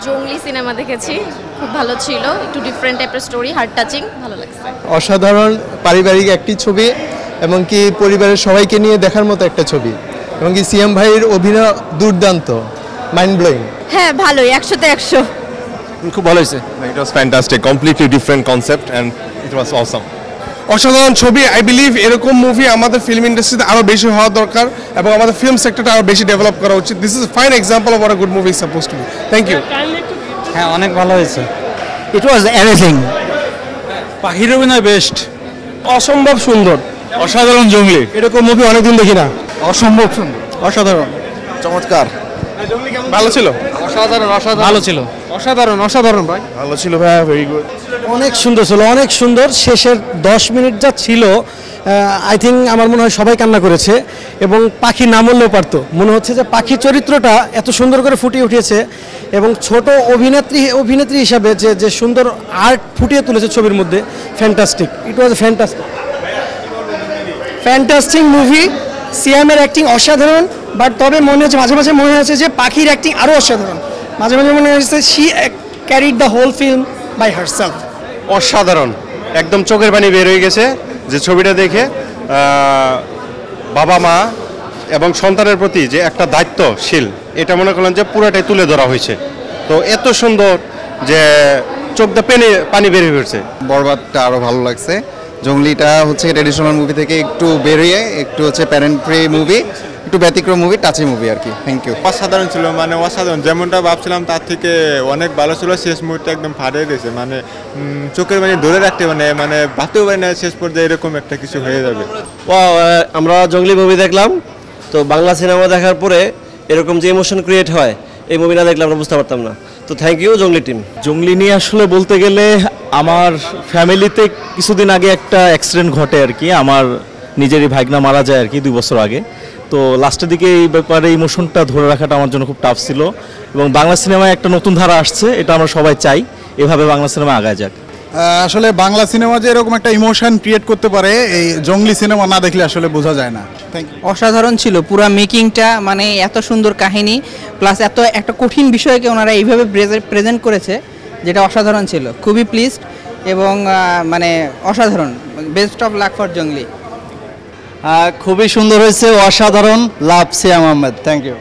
জঙ্গলি cinema দেখেছি, খুব ভালো ছিল, একটু ডিফারেন্ট টাইপের স্টোরি, হার্ট টাচিং, ভালো লাগছে। অসাধারণ পারিবারিক একটি ছবি এবং কি পরিবারের সবাইকে নিয়ে দেখার মতো একটা ছবি এবং কি সিএম ভাইয়ের অভিনয় দুর্দান্ত, মাইন্ড ব্লোয়িং। হ্যাঁ ভালোই, 100-তে 100। খুব ভালো হয়েছে। It was fantastic, completely different concept and it was awesome. অসাধারণ ছবি। আই বিলিভ এরকম মুভি আমাদের ফিল্ম ইন্ডাস্ট্রিতে আরো বেশি হওয়া দরকার এবং আমাদের ফিল্ম সেক্টরটা আরো বেশি ডেভেলপ করা উচিত। This is fine example of what a good movie is suppose to be. Thank you. হ্যাঁ অনেক ভালো হয়েছে। It was everything. পাখির অভিনয় বেস্ট, অসম্ভব সুন্দর, অসাধারণ জঙ্গলি। এরকম মুভি অনেকদিন দেখি না। অসম্ভব সুন্দর, অসাধারণ, চমৎকার। ভালো ছিল, অসাধারণ, অসাধারণ ভালো ছিল, অসাধারণ, অসাধারণ ভাই, ভালো ছিল ভাই, ভেরি গুড। অনেক সুন্দর ছিল, অনেক সুন্দর। শেষের 10 মিনিট যা ছিল, আই থিঙ্ক আমার মনে হয় সবাই কান্না করেছে এবং পাখি না মরলেও পারতো। মনে হচ্ছে যে পাখি চরিত্রটা এত সুন্দর করে ফুটিয়ে উঠিয়েছে এবং ছোট অভিনেত্রী হিসাবে যে সুন্দর আর্ট ফুটিয়ে তুলেছে ছবির মধ্যে, fantastic. It was fantastic movie. সিএমের অ্যাক্টিং অসাধারণ, বাট তবে মনে হচ্ছে মাঝে মাঝে মনে হচ্ছে যে পাখির অ্যাক্টিং আরও অসাধারণ। মাঝে মাঝে মনে হচ্ছে she carried the whole film by herself. অসাধারণ, একদম চোখের পানি বের হয়ে গেছে যে ছবিটা দেখে। বাবা মা এবং সন্তানের প্রতি যে একটা দায়িত্বশীল, এটা মনে করলেন যে পুরোটাই তুলে ধরা হয়েছে। তো এত সুন্দর যে চোখ দা পানি বের হয়ে গেছে। বরবাদটা আরও ভালো লাগছে। জঙ্গলিটা হচ্ছে ট্র্যাডিশনাল মুভি থেকে একটু বেরিয়ে একটু হচ্ছে প্যারেন্ট ফ্রি মুভি, একটু ব্যতিক্রম মুভি, টাচি মুভি আর কি। Thank you. অসাধারণ ছিল, মানে অসাধারণ, যেমনটা ভাবছিলাম তার থেকে অনেক ভালো ছিল। শেষ মুহূর্তে একদম ফাটিয়ে দিয়েছে, মানে চোখের মানে ধরে রাখতে মানে ভাবতেও পারি না শেষ পর্যায়ে এরকম একটা কিছু হয়ে যাবে। আমরা জঙ্গলি মুভি দেখলাম, তো বাংলা সিনেমা দেখার পরে এরকম যে ইমোশন ক্রিয়েট হয়, এই মুভি না দেখলে আমরা বুঝতে পারতাম না। তো থ্যাংক ইউ জঙ্গলি টিম। জঙ্গলি নিয়ে আসলে বলতে গেলে আমার ফ্যামিলিতে কিছুদিন আগে একটা অ্যাক্সিডেন্ট ঘটে আর কি, আমার নিজেরই ভাগনা মারা যায় আর কি 2 বছর আগে। তো লাস্টের দিকে এই ব্যাপারে ইমোশনটা ধরে রাখাটা আমার জন্য খুব টাফ ছিল এবং বাংলা সিনেমায় একটা নতুন ধারা আসছে, এটা আমরা সবাই চাই এভাবে বাংলা সিনেমা আগায় যাক। আসলে বাংলা সিনেমা যে এরকম একটা ইমোশন ক্রিয়েট করতে পারে, এই জঙ্গলি সিনেমা না দেখলে আসলে বোঝা যায় না। Thank you. অসাধারণ ছিল পুরো মেকিংটা, মানে এত সুন্দর কাহিনী প্লাস এত একটা কঠিন বিষয়কে ওনারা এইভাবে প্রেজেন্ট করেছে, যেটা অসাধারণ ছিল। খুবই প্লিজড এবং মানে অসাধারণ। বেস্ট অফ লাক ফর জঙ্গলি। খুবই সুন্দর হয়েছে, অসাধারণ। লাভ সিয়াম আহমেদ, থ্যাংক ইউ।